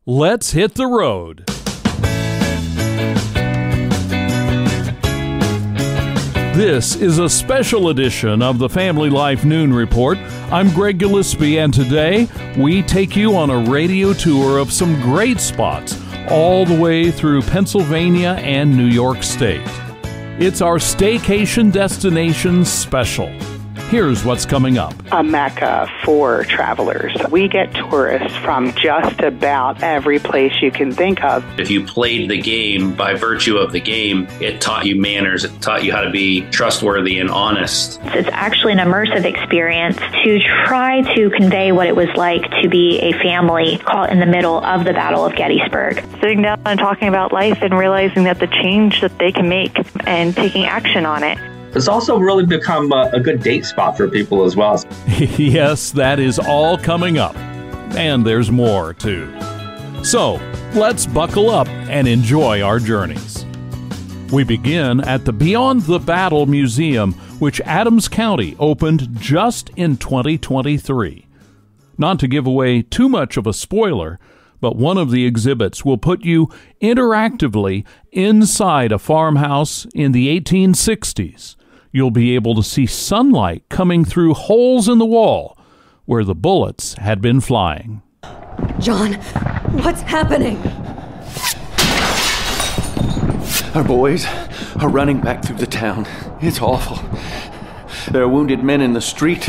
Let's hit the road. This is a special edition of the Family Life Noon Report. I'm Greg Gillespie, and today we take you on a radio tour of some great spots all the way through Pennsylvania and New York State. It's our Staycation Destinations special. Here's what's coming up. A mecca for travelers. We get tourists from just about every place you can think of. If you played the game, by virtue of the game, it taught you manners. It taught you how to be trustworthy and honest. It's actually an immersive experience to try to convey what it was like to be a family caught in the middle of the Battle of Gettysburg. Sitting down and talking about life and realizing that the change that they can make and taking action on it. It's also really become a good date spot for people as well. Yes, that is all coming up. And there's more, too. So, let's buckle up and enjoy our journeys. We begin at the Beyond the Battle Museum, which Adams County opened just in 2023. Not to give away too much of a spoiler, but one of the exhibits will put you interactively inside a farmhouse in the 1860s. You'll be able to see sunlight coming through holes in the wall where the bullets had been flying. John, what's happening? Our boys are running back through the town. It's awful. There are wounded men in the street.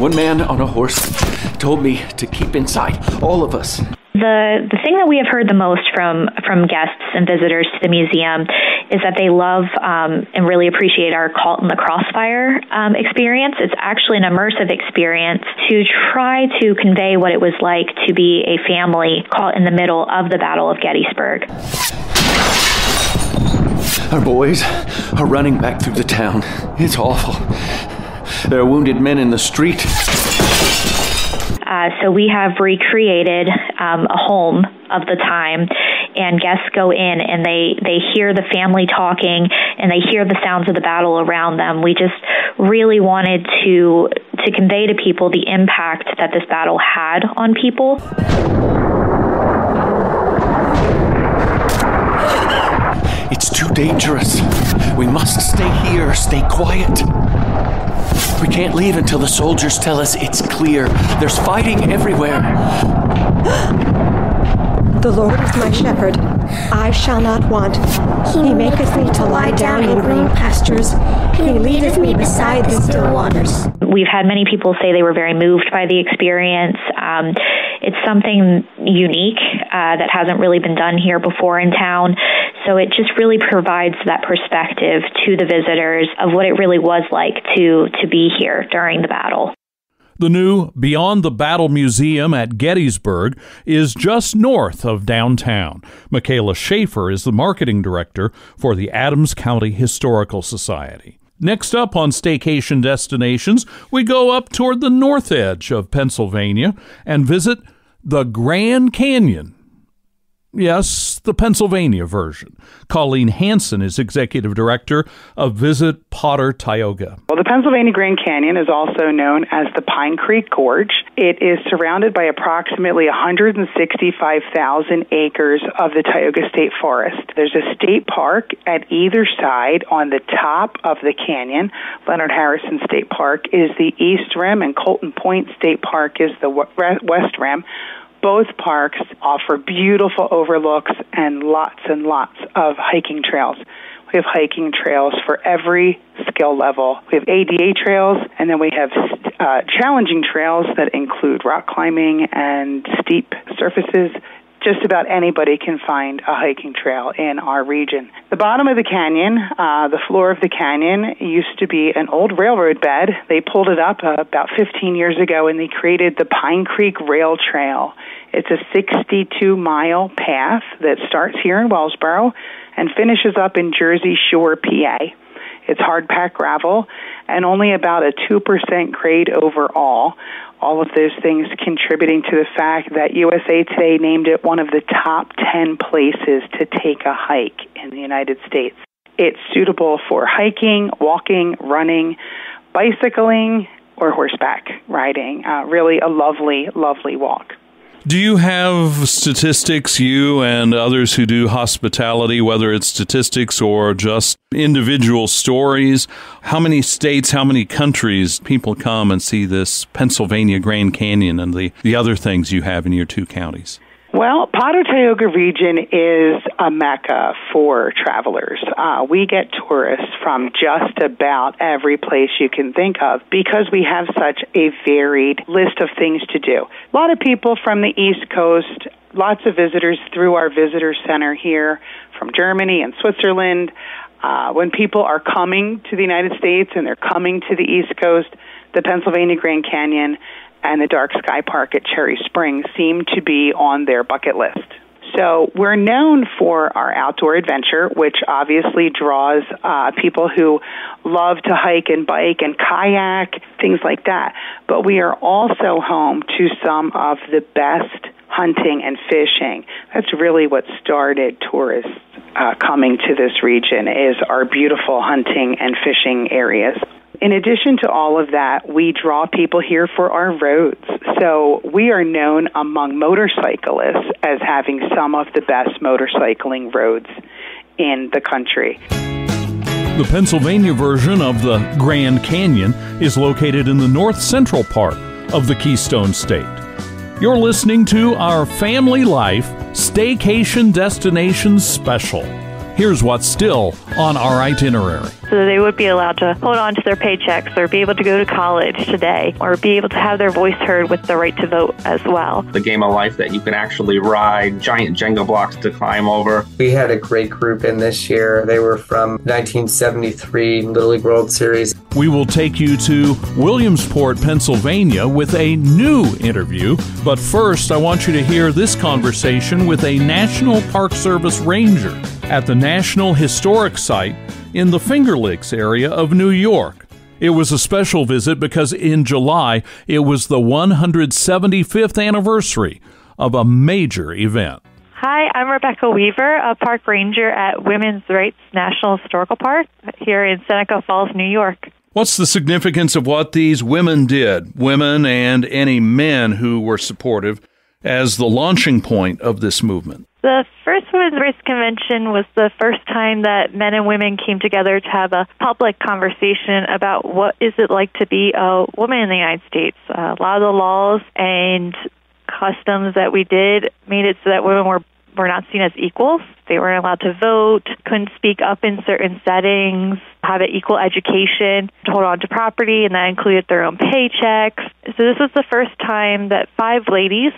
One man on a horse told me to keep inside, all of us. The thing that we have heard the most from guests and visitors to the museum is that they love and really appreciate our Caught in the Crossfire experience. It's actually an immersive experience to try to convey what it was like to be a family caught in the middle of the Battle of Gettysburg. Our boys are running back through the town. It's awful. There are wounded men in the street. So we have recreated a home of the time, and guests go in and they hear the family talking and they hear the sounds of the battle around them. We just really wanted to convey to people the impact that this battle had on people. It's too dangerous. We must stay here, stay quiet. We can't leave until the soldiers tell us it's clear. There's fighting everywhere. The Lord is my shepherd. I shall not want. He maketh me to lie down in green pastures. He leadeth me beside the still waters. We've had many people say they were very moved by the experience. It's something unique that hasn't really been done here before in town. So it just really provides that perspective to the visitors of what it really was like to be here during the battle. The new Beyond the Battle Museum at Gettysburg is just north of downtown. Michaela Schaefer is the marketing director for the Adams County Historical Society. Next up on Staycation Destinations, we go up toward the north edge of Pennsylvania and visit the Grand Canyon. Yes, the Pennsylvania version. Colleen Hansen is executive director of Visit Potter Tioga. Well, the Pennsylvania Grand Canyon is also known as the Pine Creek Gorge. It is surrounded by approximately 165,000 acres of the Tioga State Forest. There's a state park at either side on the top of the canyon. Leonard Harrison State Park is the east rim, and Colton Point State Park is the west rim. Both parks offer beautiful overlooks and lots of hiking trails. We have hiking trails for every skill level. We have ADA trails, and then we have challenging trails that include rock climbing and steep surfaces. Just about anybody can find a hiking trail in our region. The bottom of the canyon, the floor of the canyon, used to be an old railroad bed. They pulled it up about 15 years ago, and they created the Pine Creek Rail Trail. It's a 62-mile path that starts here in Wellsboro and finishes up in Jersey Shore, PA. It's hard-packed gravel and only about a 2% grade overall. All of those things contributing to the fact that USA Today named it one of the top 10 places to take a hike in the United States. It's suitable for hiking, walking, running, bicycling, or horseback riding. Really a lovely, lovely walk. Do you have statistics, you and others who do hospitality, whether it's statistics or just individual stories? How many states, how many countries people come and see this Pennsylvania Grand Canyon and the other things you have in your two counties? Well, Potter Tioga region is a mecca for travelers. We get tourists from just about every place you can think of because we have such a varied list of things to do. A lot of people from the East Coast, lots of visitors through our visitor center here from Germany and Switzerland. When people are coming to the United States and they're coming to the East Coast, the Pennsylvania Grand Canyon and the Dark Sky Park at Cherry Springs seem to be on their bucket list. So we're known for our outdoor adventure, which obviously draws people who love to hike and bike and kayak, things like that. But we are also home to some of the best hunting and fishing. That's really what started tourists coming to this region, is our beautiful hunting and fishing areas. In addition to all of that, we draw people here for our roads. So we are known among motorcyclists as having some of the best motorcycling roads in the country. The Pennsylvania version of the Grand Canyon is located in the north central part of the Keystone State. You're listening to our Family Life Staycation Destinations special. Here's what's still on our itinerary. So they would be allowed to hold on to their paychecks or be able to go to college today or be able to have their voice heard with the right to vote as well. The game of life that you can actually ride, giant Jenga blocks to climb over. We had a great group in this year. They were from 1973 Little League World Series. We will take you to Williamsport, Pennsylvania with a new interview. But first, I want you to hear this conversation with a National Park Service ranger at the National Historic Site in the Finger Lakes area of New York. It was a special visit because in July, it was the 175th anniversary of a major event. Hi, I'm Rebecca Weaver, a park ranger at Women's Rights National Historical Park here in Seneca Falls, New York. What's the significance of what these women did, women and any men who were supportive, as the launching point of this movement? The first Women's Rights Convention was the first time that men and women came together to have a public conversation about what is it like to be a woman in the United States. A lot of the laws and customs that we did made it so that women were not seen as equals. They weren't allowed to vote, couldn't speak up in certain settings, have an equal education, hold on to property, and that included their own paychecks. So this was the first time that 5 ladies,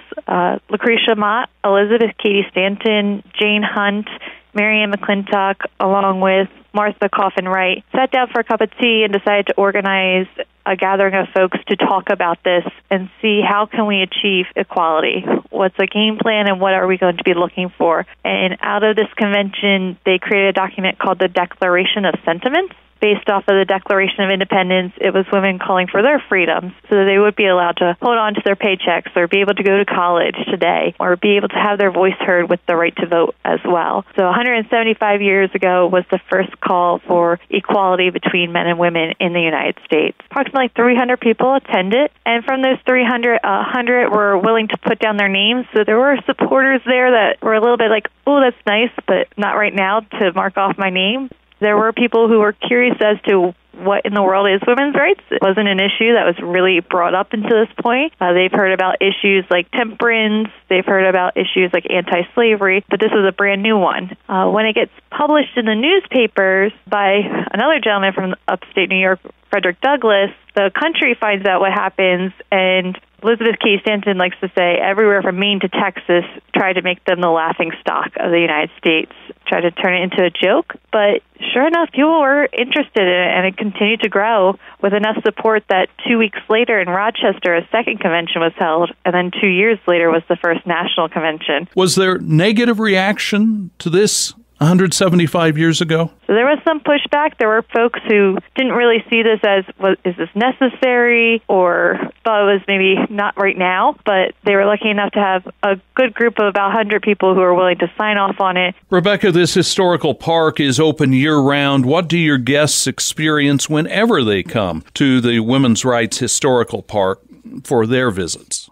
Lucretia Mott, Elizabeth Cady Stanton, Jane Hunt, Marianne McClintock, along with Martha Coffin Wright, sat down for a cup of tea and decided to organize a gathering of folks to talk about this and see how can we achieve equality. What's the game plan and what are we going to be looking for? And out of this convention, they created a document called the Declaration of Sentiments. Based off of the Declaration of Independence, it was women calling for their freedoms so that they would be allowed to hold on to their paychecks or be able to go to college today or be able to have their voice heard with the right to vote as well. So 175 years ago was the first call for equality between men and women in the United States. Approximately 300 people attended, and from those 300, 100 were willing to put down their names. So there were supporters there that were a little bit like, oh, that's nice, but not right now to mark off my name. There were people who were curious as to what in the world is women's rights. It wasn't an issue that was really brought up until this point. They've heard about issues like temperance. They've heard about issues like anti-slavery, but this was a brand new one. When it gets published in the newspapers by another gentleman from upstate New York, Frederick Douglass, the country finds out what happens, and Elizabeth Cady Stanton likes to say everywhere from Maine to Texas tried to make them the laughing stock of the United States, tried to turn it into a joke. But sure enough, people were interested in it, and it continued to grow with enough support that 2 weeks later in Rochester, a second convention was held, and then 2 years later was the first national convention. Was there negative reaction to this 175 years ago? So there was some pushback. There were folks who didn't really see this as, is this necessary, or thought it was maybe not right now, but they were lucky enough to have a good group of about 100 people who were willing to sign off on it. Rebecca, this historical park is open year-round. What do your guests experience whenever they come to the Women's Rights Historical Park for their visits?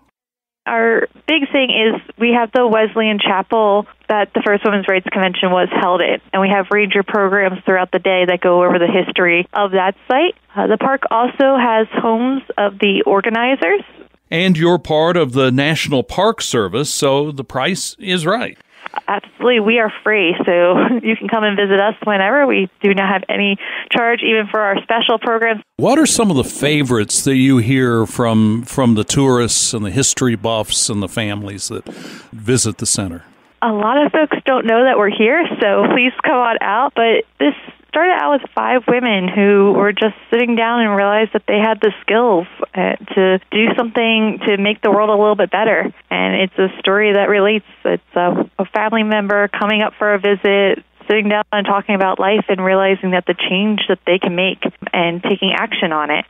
Our big thing is we have the Wesleyan Chapel that the first Women's Rights Convention was held at, and we have ranger programs throughout the day that go over the history of that site. The park also has homes of the organizers. And you're part of the National Park Service, so the price is right. Absolutely. We are free, so you can come and visit us whenever. We do not have any charge, even for our special programs. What are some of the favorites that you hear from the tourists and the history buffs and the families that visit the center? A lot of folks don't know that we're here, so please come on out. But this started out with 5 women who were just sitting down and realized that they had the skills to do something to make the world a little bit better. And it's a story that relates. It's a family member coming up for a visit, sitting down and talking about life and realizing that the change that they can make and taking action on it.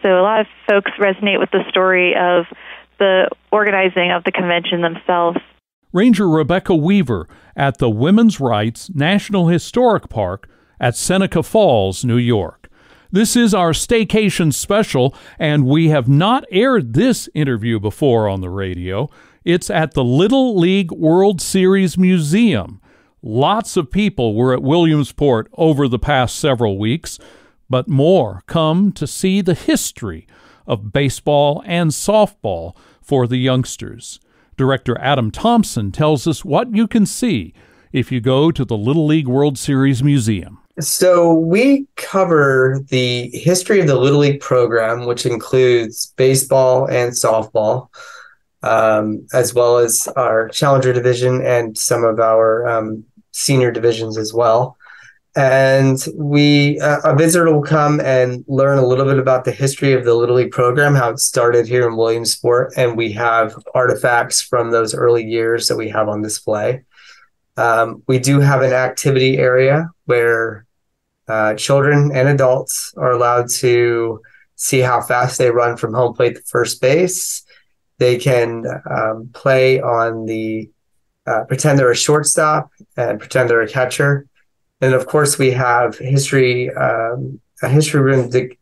So a lot of folks resonate with the story of the organizing of the convention themselves. Ranger Rebecca Weaver at the Women's Rights National Historic Park at Seneca Falls, New York. This is our Staycation special, and we have not aired this interview before on the radio. It's at the Little League World Series Museum. Lots of people were at Williamsport over the past several weeks, but more come to see the history of baseball and softball for the youngsters. Director Adam Thompson tells us what you can see if you go to the Little League World Series Museum. So we cover the history of the Little League program, which includes baseball and softball, as well as our Challenger division and some of our senior divisions as well. And a visitor will come and learn a little bit about the history of the Little League program, how it started here in Williamsport, and we have artifacts from those early years that we have on display. We do have an activity area where children and adults are allowed to see how fast they run from home plate to first base. They can play on the pretend they're a shortstop and pretend they're a catcher. And of course, we have a history room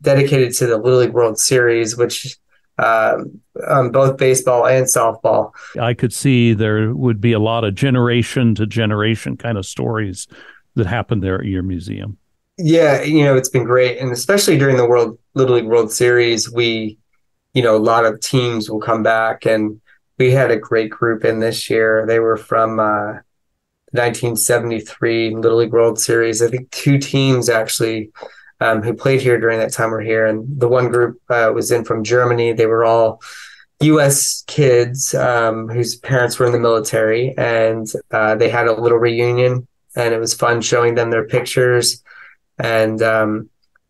dedicated to the Little League World Series, which on both baseball and softball. I could see there would be a lot of generation to generation kind of stories that happened there at your museum. Yeah, it's been great. And especially during the Little League World Series, a lot of teams will come back, and we had a great group in this year. They were from 1973 Little League World Series. I think 2 teams actually who played here during that time were here. And the one group was in from Germany. They were all U.S. kids whose parents were in the military, and they had a little reunion, and it was fun showing them their pictures. And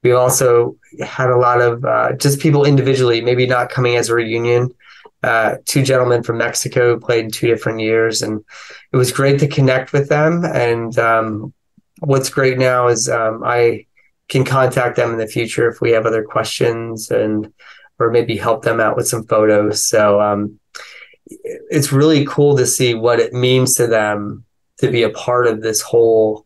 we also had a lot of just people individually, maybe not coming as a reunion. 2 gentlemen from Mexico played in 2 different years, and it was great to connect with them. And what's great now is I can contact them in the future if we have other questions, or maybe help them out with some photos. So it's really cool to see what it means to them to be a part of this whole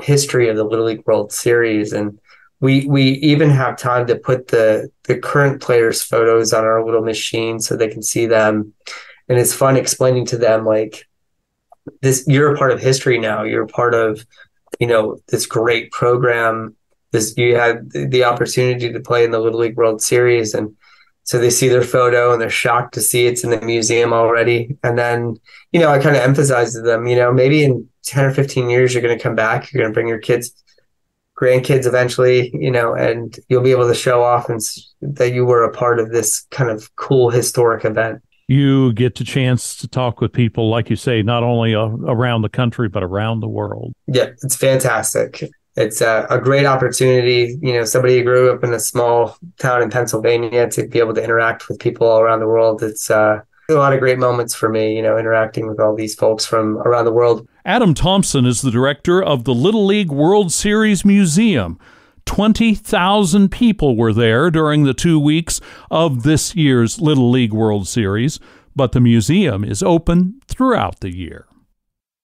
history of the Little League World Series. And we even have time to put the current players' photos on our little machine so they can see them. And it's fun explaining to them, like, this, you're a part of history now. You're a part of, this great program. You had the opportunity to play in the Little League World Series. And so they see their photo and they're shocked to see it's in the museum already. And then, I kind of emphasize to them, maybe in 10 or 15 years, you're going to come back, you're going to bring your grandkids eventually, and you'll be able to show off that you were a part of this kind of cool historic event. You get the chance to talk with people, like you say, not only around the country, but around the world. Yeah, it's fantastic. It's a great opportunity. Somebody who grew up in a small town in Pennsylvania to be able to interact with people all around the world. It's a lot of great moments for me, interacting with all these folks from around the world. Adam Thompson is the director of the Little League World Series Museum. 20,000 people were there during the 2 weeks of this year's Little League World Series, but the museum is open throughout the year.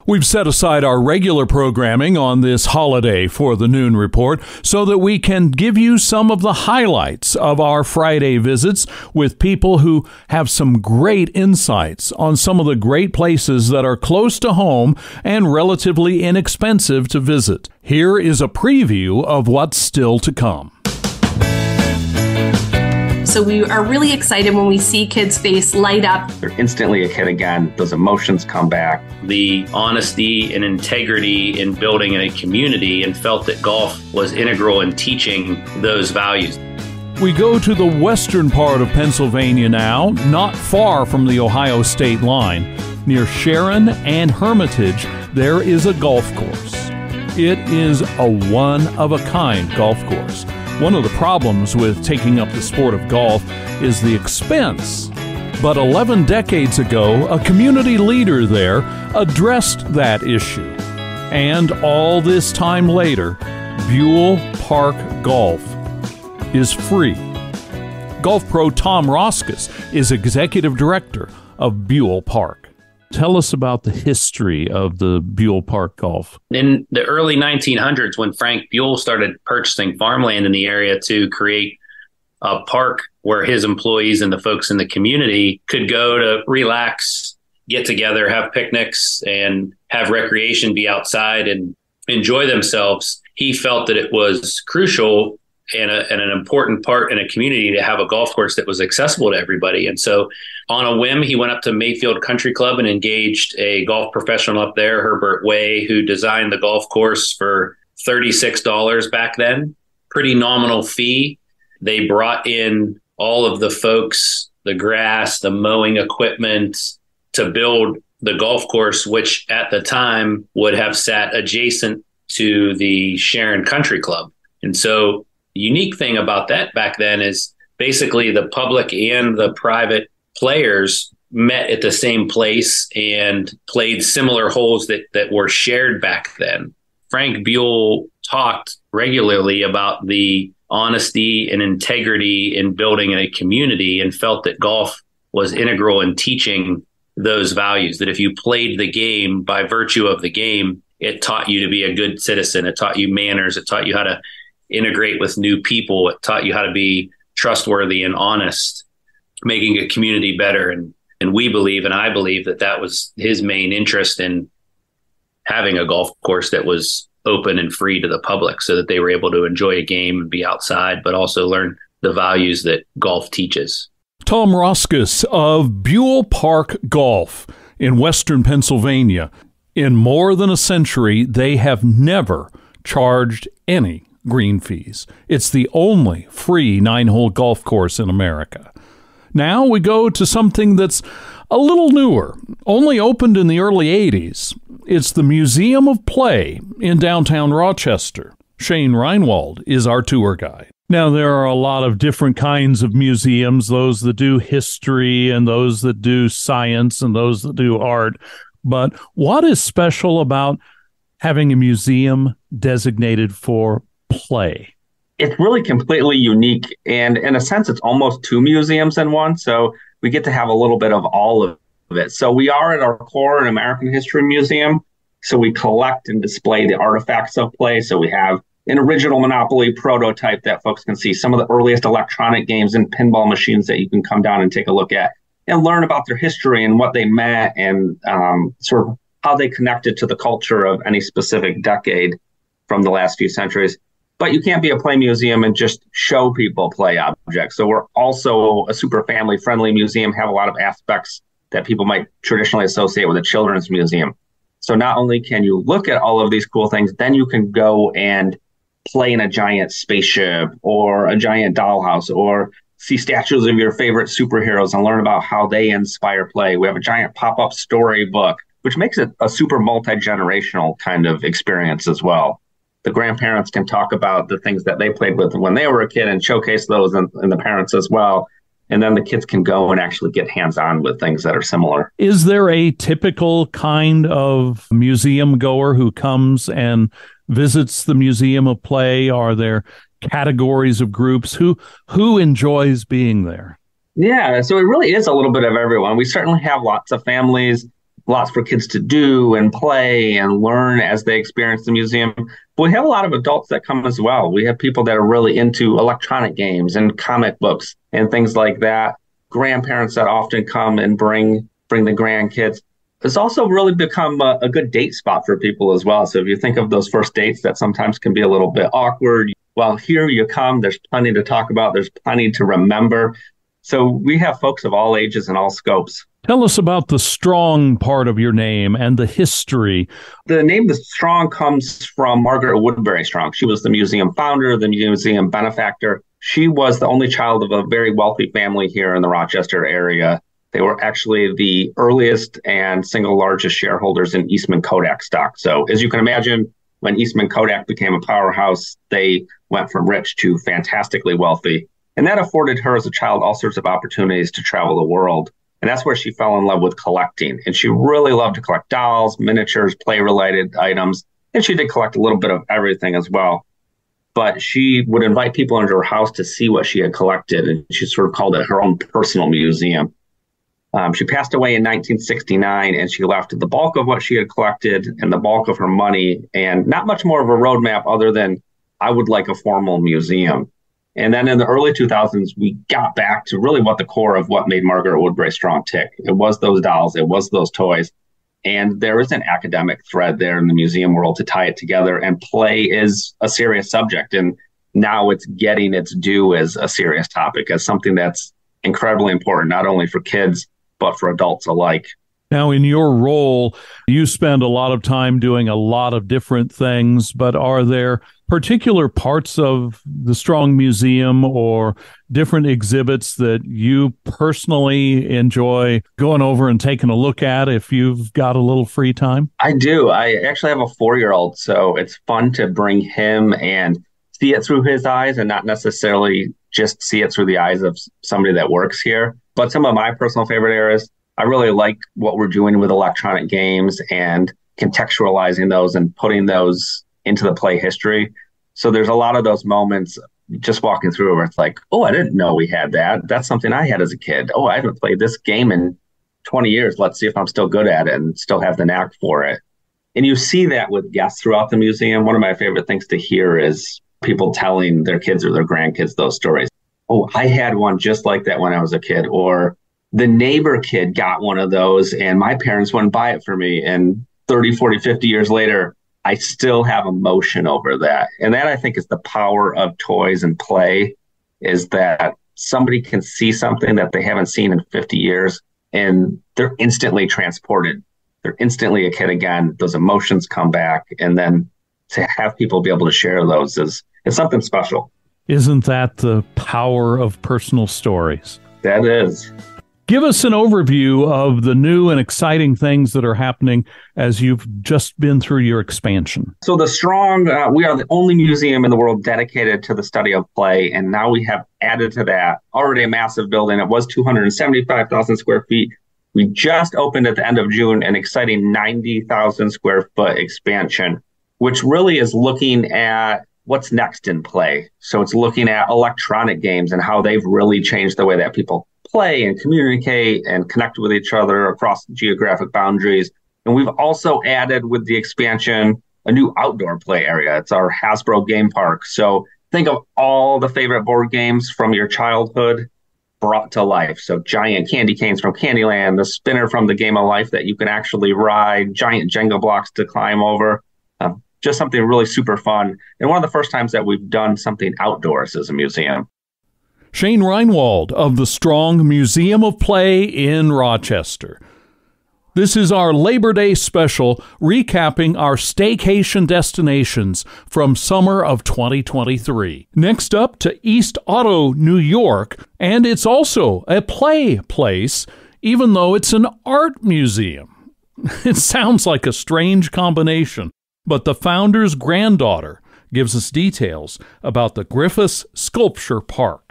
We've set aside our regular programming on this holiday for the Noon Report so that we can give you some of the highlights of our Friday visits with people who have some great insights on some of the great places that are close to home and relatively inexpensive to visit. Here is a preview of what's still to come. So we are really excited when we see kids' face light up. They're instantly a kid again. Those emotions come back. The honesty and integrity in building a community, and felt that golf was integral in teaching those values. We go to the western part of Pennsylvania now, not far from the Ohio state line. Near Sharon and Hermitage, there is a golf course. It is a one-of-a-kind golf course. One of the problems with taking up the sport of golf is the expense. But 11 decades ago, a community leader there addressed that issue. And all this time later, Buell Park Golf is free. Golf pro Tom Roskis is executive director of Buell Park. Tell us about the history of the Buell Park Golf. In the early 1900s, when Frank Buell started purchasing farmland in the area to create a park where his employees and the folks in the community could go to relax, get together, have picnics, and have recreation, be outside and enjoy themselves, he felt that it was crucial and an important part in a community to have a golf course that was accessible to everybody. And so on a whim, he went up to Mayfield Country Club and engaged a golf professional up there, Herbert Way, who designed the golf course for $36 back then. Pretty nominal fee. They brought in all of the folks, the grass, the mowing equipment to build the golf course, which at the time would have sat adjacent to the Sharon Country Club. And so the unique thing about that back then is basically the public and the private players met at the same place and played similar holes that were shared back then. Frank Buell talked regularly about the honesty and integrity in building a community, and felt that golf was integral in teaching those values, that if you played the game by virtue of the game, it taught you to be a good citizen. It taught you manners. It taught you how to integrate with new people. It taught you how to be trustworthy and honest, making a community better. And we believe, and I believe, that was his main interest in having a golf course that was open and free to the public, so that they were able to enjoy a game and be outside, but also learn the values that golf teaches. Tom Roskis of Buell Park Golf in western Pennsylvania. In more than a century, they have never charged any green fees. It's the only free 9-hole golf course in America. Now we go to something that's a little newer, only opened in the early 80s. It's the Museum of Play in downtown Rochester. Shane Reinwald is our tour guide. Now, there are a lot of different kinds of museums, those that do history and those that do science and those that do art. But what is special about having a museum designated for play? It's really completely unique. And in a sense, it's almost two museums in one. So we get to have a little bit of all of it. So we are at our core an American History Museum. So we collect and display the artifacts of play. So we have an original Monopoly prototype that folks can see, some of the earliest electronic games and pinball machines that you can come down and take a look at and learn about their history and what they meant and sort of how they connected to the culture of any specific decade from the last few centuries. But you can't be a play museum and just show people play objects. So we're also a super family-friendly museum, have a lot of aspects that people might traditionally associate with a children's museum. So not only can you look at all of these cool things, then you can go and play in a giant spaceship or a giant dollhouse or see statues of your favorite superheroes and learn about how they inspire play. We have a giant pop-up storybook, which makes it a super multi-generational kind of experience as well. The grandparents can talk about the things that they played with when they were a kid and showcase those in the parents as well. And then the kids can go and actually get hands-on with things that are similar. Is there a typical kind of museum goer who comes and visits the Museum of Play? Are there categories of groups? Who enjoys being there? Yeah, so it really is a little bit of everyone. We certainly have lots of families. lots for kids to do and play and learn as they experience the museum. But we have a lot of adults that come as well. We have people that are really into electronic games and comic books and things like that. Grandparents that often come and bring the grandkids. It's also really become a good date spot for people as well. So if you think of those first dates that sometimes can be a little bit awkward, well, here you come, there's plenty to talk about, there's plenty to remember. So we have folks of all ages and all scopes. Tell us about the Strong part of your name and the history. The name The Strong comes from Margaret Woodbury Strong. She was the museum founder, the museum benefactor. She was the only child of a very wealthy family here in the Rochester area. They were actually the earliest and single largest shareholders in Eastman Kodak stock. So as you can imagine, when Eastman Kodak became a powerhouse, they went from rich to fantastically wealthy. And that afforded her as a child all sorts of opportunities to travel the world. And that's where she fell in love with collecting. And she really loved to collect dolls, miniatures, play-related items. And she did collect a little bit of everything as well. But she would invite people into her house to see what she had collected. And she sort of called it her own personal museum. She passed away in 1969, and she left the bulk of what she had collected and the bulk of her money, and not much more of a roadmap other than, I would like a formal museum. And then in the early 2000s, we got back to really what the core of what made Margaret Woodbury Strong tick. It was those dolls. It was those toys. And there is an academic thread there in the museum world to tie it together. And play is a serious subject. And now it's getting its due as a serious topic, as something that's incredibly important, not only for kids, but for adults alike. Now, in your role, you spend a lot of time doing a lot of different things, but are there particular parts of the Strong Museum or different exhibits that you personally enjoy going over and taking a look at if you've got a little free time? I do. I actually have a 4-year-old, so it's fun to bring him and see it through his eyes and not necessarily just see it through the eyes of somebody that works here. But some of my personal favorite areas, I really like what we're doing with electronic games and contextualizing those and putting those into the play history. So there's a lot of those moments just walking through where it's like, oh, I didn't know we had that. That's something I had as a kid. Oh, I haven't played this game in 20 years. Let's see if I'm still good at it and still have the knack for it. And you see that with guests throughout the museum. One of my favorite things to hear is people telling their kids or their grandkids those stories. Oh, I had one just like that when I was a kid. Or the neighbor kid got one of those and my parents wouldn't buy it for me. And 30, 40, 50 years later, I still have emotion over that. And that, I think, is the power of toys and play, is that somebody can see something that they haven't seen in 50 years and they're instantly transported. They're instantly a kid again. Those emotions come back. And then to have people be able to share those is something special. Isn't that the power of personal stories? That is. Give us an overview of the new and exciting things that are happening as you've just been through your expansion. So the Strong, we are the only museum in the world dedicated to the study of play. And now we have added to that already a massive building. It was 275,000 square feet. We just opened at the end of June an exciting 90,000 square foot expansion, which really is looking at what's next in play. So it's looking at electronic games and how they've really changed the way that people play and communicate and connect with each other across geographic boundaries. And we've also added with the expansion a new outdoor play area. It's our Hasbro game park. So think of all the favorite board games from your childhood brought to life. So giant candy canes from Candyland, the spinner from the Game of Life that you can actually ride, giant Jenga blocks to climb over. Just something really super fun. And one of the first times that we've done something outdoors as a museum. Shane Reinwald of the Strong Museum of Play in Rochester. This is our Labor Day special recapping our Staycation Destinations from summer of 2023. Next up to East Otto, New York, and it's also a play place, even though it's an art museum. It sounds like a strange combination, but the founder's granddaughter gives us details about the Griffiths Sculpture Park.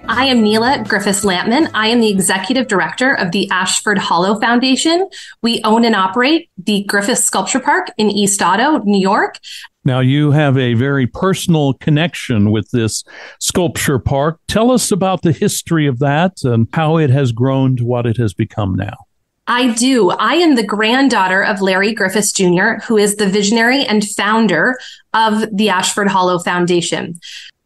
I am Neela Griffiths-Lampman. I am the executive director of the Ashford Hollow Foundation. We own and operate the Griffiths Sculpture Park in East Otto, New York. Now, you have a very personal connection with this sculpture park. Tell us about the history of that and how it has grown to what it has become now. I do. I am the granddaughter of Larry Griffiths Jr., who is the visionary and founder of the Ashford Hollow Foundation.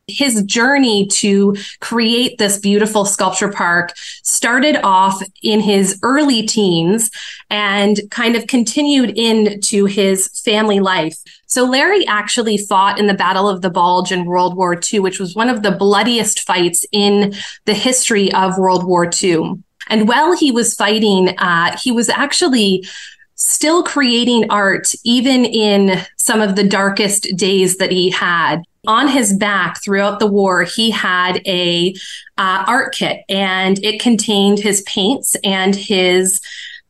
His journey to create this beautiful sculpture park started off in his early teens and kind of continued into his family life. So Larry actually fought in the Battle of the Bulge in World War II, which was one of the bloodiest fights in the history of World War II. And while he was fighting, he was actually still creating art, even in some of the darkest days that he had. On his back throughout the war, he had a art kit, and it contained his paints and his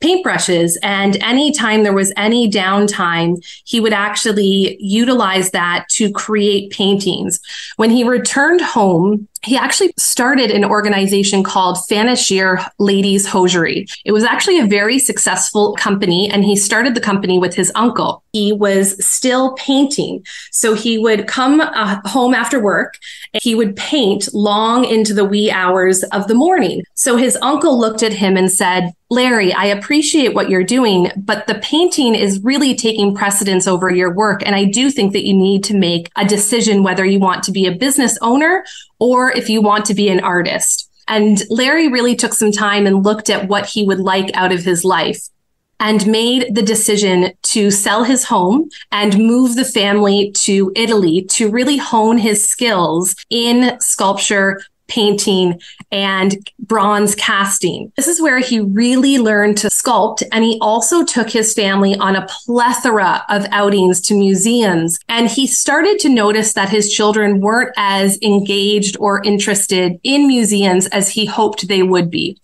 paintbrushes. And anytime there was any downtime, he would actually utilize that to create paintings. When he returned home, he actually started an organization called Fanashir Ladies Hosiery. It was actually a very successful company, and he started the company with his uncle. He was still painting. So he would come home after work, and he would paint long into the wee hours of the morning. So his uncle looked at him and said, "Larry, I appreciate what you're doing, but the painting is really taking precedence over your work. And I do think that you need to make a decision whether you want to be a business owner or if you want to be an artist." And Larry really took some time and looked at what he would like out of his life and made the decision to sell his home and move the family to Italy to really hone his skills in sculpture, painting, and bronze casting. This is where he really learned to sculpt, and he also took his family on a plethora of outings to museums. And he started to notice that his children weren't as engaged or interested in museums as he hoped they would be.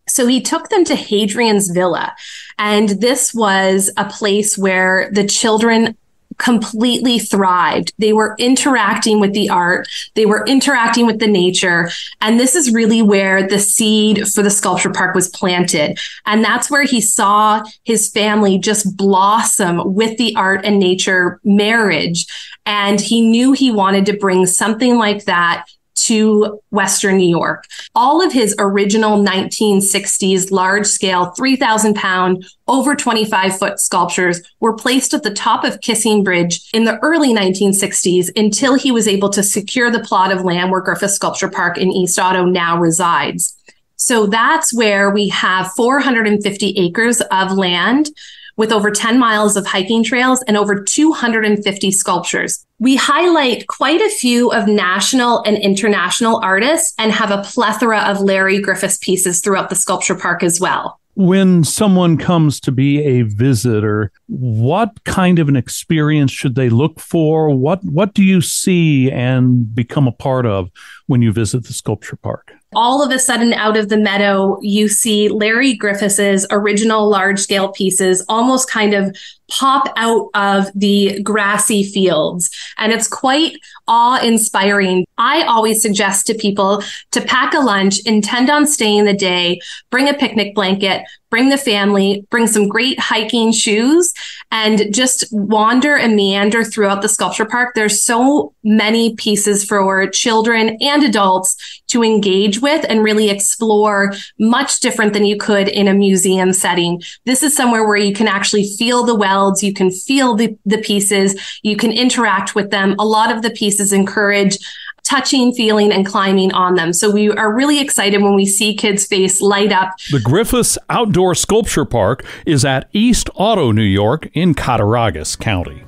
So he took them to Hadrian's Villa, and this was a place where the children completely thrived. They were interacting with the art. They were interacting with the nature. And this is really where the seed for the sculpture park was planted. And that's where he saw his family just blossom with the art and nature marriage. And he knew he wanted to bring something like that to Western New York. All of his original 1960s large-scale 3,000-pound, over 25-foot sculptures were placed at the top of Kissing Bridge in the early 1960s until he was able to secure the plot of land where Griffith Sculpture Park in East Otto now resides. So that's where we have 450 acres of land with over 10 miles of hiking trails and over 250 sculptures. We highlight quite a few of national and international artists and have a plethora of Larry Griffiths pieces throughout the sculpture park as well. When someone comes to be a visitor, what kind of an experience should they look for? What do you see and become a part of when you visit the sculpture park? All of a sudden, out of the meadow, you see Larry Griffiths' original large-scale pieces almost kind of pop out of the grassy fields. And it's quite awe-inspiring. I always suggest to people to pack a lunch, intend on staying the day, bring a picnic blanket, bring the family, bring some great hiking shoes, and just wander and meander throughout the sculpture park. There's so many pieces for children and adults to engage with and really explore, much different than you could in a museum setting. This is somewhere where you can actually feel the welds, you can feel the pieces, you can interact with them. A lot of the pieces encourage touching, feeling, and climbing on them. So we are really excited when we see kids' face light up. The Griffiths Outdoor Sculpture Park is at East Otto, New York in Cattaraugus County.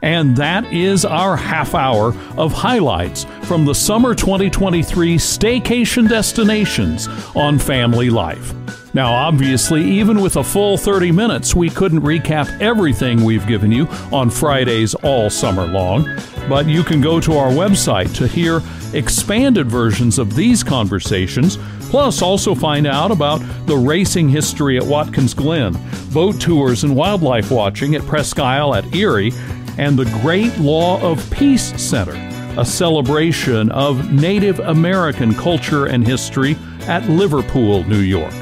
And that is our half hour of highlights from the summer 2023 Staycation Destinations on Family Life. Now, obviously, even with a full 30 minutes, we couldn't recap everything we've given you on Fridays all summer long, but you can go to our website to hear expanded versions of these conversations, plus also find out about the racing history at Watkins Glen, boat tours and wildlife watching at Presque Isle at Erie, and the Great Law of Peace Center, a celebration of Native American culture and history at Liverpool, New York.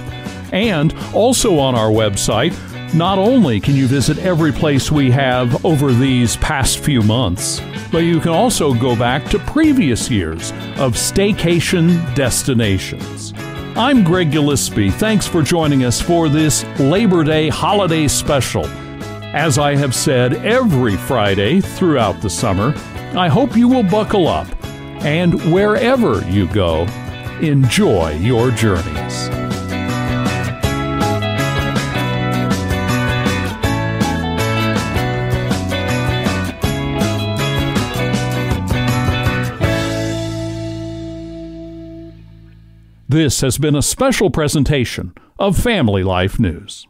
And also on our website, not only can you visit every place we have over these past few months, but you can also go back to previous years of Staycation Destinations. I'm Greg Gillespie. Thanks for joining us for this Labor Day holiday special. As I have said every Friday throughout the summer, I hope you will buckle up and wherever you go, enjoy your journeys. This has been a special presentation of Family Life News.